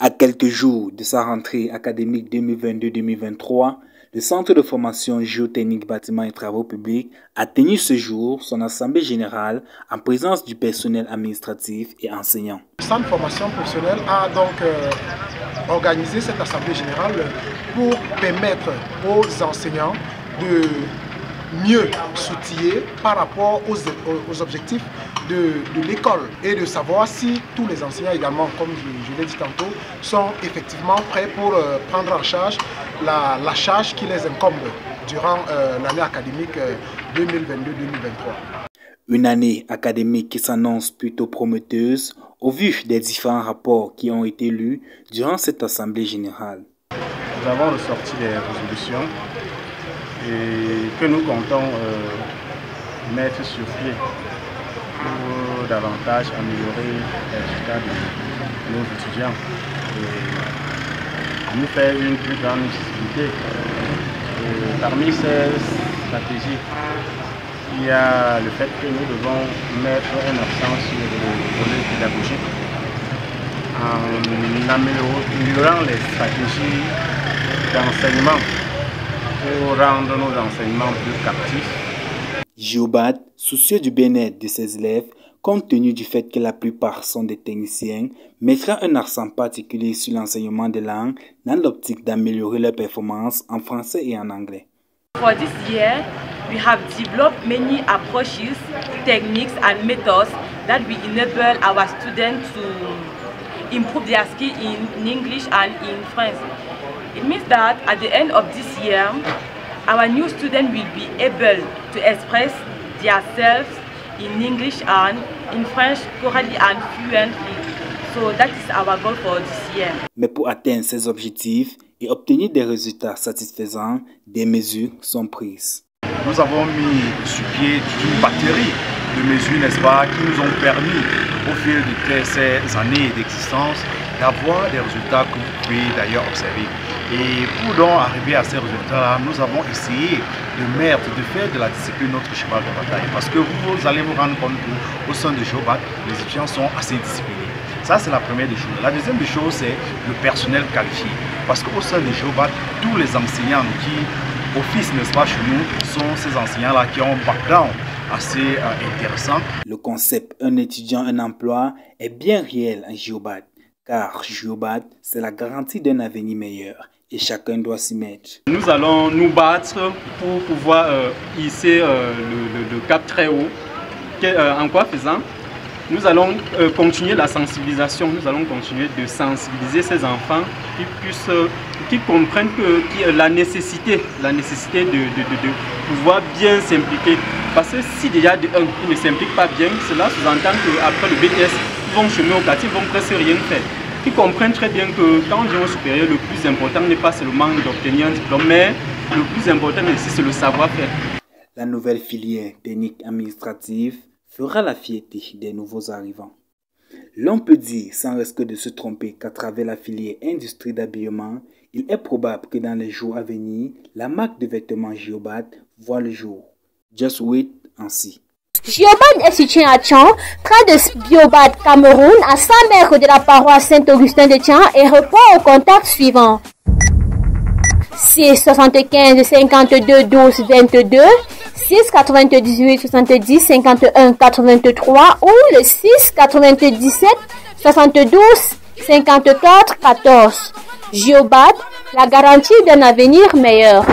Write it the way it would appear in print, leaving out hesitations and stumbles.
À quelques jours de sa rentrée académique 2022-2023, le Centre de formation géotechnique bâtiments et travaux publics a tenu ce jour son assemblée générale en présence du personnel administratif et enseignant. Le Centre de formation professionnelle a donc organisé cette assemblée générale pour permettre aux enseignants de mieux s'outiller par rapport aux objectifs de l'école et de savoir si tous les enseignants également, comme je l'ai dit tantôt, sont effectivement prêts pour prendre en charge la charge qui les incombe durant l'année académique 2022-2023. Une année académique qui s'annonce plutôt prometteuse au vu des différents rapports qui ont été lus durant cette assemblée générale. Nous avons ressorti des résolutions et que nous comptons mettre sur pied pour davantage améliorer les résultats de nos étudiants et nous faire une plus grande visibilité. Et parmi ces stratégies, il y a le fait que nous devons mettre un accent sur le volet pédagogique en améliorant les stratégies d'enseignement pour rendre nos enseignements plus captifs. Géobat, soucieux du bien-être de ses élèves, compte tenu du fait que la plupart sont des techniciens, mettra un accent particulier sur l'enseignement des langues dans l'optique d'améliorer leur performance en français et en anglais. For this year, we have developed many approaches, techniques and methods that will enable our students to improve their skills in English and in French. It means that at the end of this year, our new students will be able to express themselves in English and in French correctly and fluently. So that is our goal for this year. Mais pour atteindre ces objectifs et obtenir des résultats satisfaisants, des mesures sont prises. Nous avons mis sur pied une batterie de mesures, n'est-ce pas, qui nous ont permis au fil de ces années d'existence d'avoir des résultats que vous pouvez d'ailleurs observer. Et pour donc arriver à ces résultats-là, nous avons essayé de faire de la discipline notre cheval de bataille. Parce que vous allez vous rendre compte qu'au sein de Géobat, les étudiants sont assez disciplinés. Ça, c'est la première des choses. La deuxième des choses, c'est le personnel qualifié. Parce qu'au sein de Géobat, tous les enseignants qui officient, n'est-ce pas, chez nous, sont ces enseignants-là qui ont un background assez intéressant. Le concept « un étudiant, un emploi » est bien réel en Géobat. Car Géobat, c'est la garantie d'un avenir meilleur. Et chacun doit s'y mettre. Nous allons nous battre pour pouvoir hisser le cap très haut. En quoi faisant? Nous allons continuer la sensibilisation. Nous allons continuer de sensibiliser ces enfants qui comprennent la nécessité de pouvoir bien s'impliquer. Parce que si déjà ils ne s'impliquent pas bien, cela sous-entend qu'après le BTS, ils vont chemin au quartier, ils vont presque rien faire. Qui comprennent très bien que quand on vient au supérieur, le plus important n'est pas seulement d'obtenir un diplôme, mais le plus important aussi c'est le savoir-faire. La nouvelle filière technique administrative fera la fierté des nouveaux arrivants. L'on peut dire, sans risque de se tromper, qu'à travers la filière industrie d'habillement, il est probable que dans les jours à venir, la marque de vêtements Géobat voit le jour. Just wait ainsi. Géobat est situé à Tian, près de Biobat, Cameroun, à 100 mètres de la paroisse Saint-Augustin de Tian et répond au contact suivant. 6 75 52 12 22, 6 98 70 51 83 ou le 6 97 72 54 14. Géobat, la garantie d'un avenir meilleur.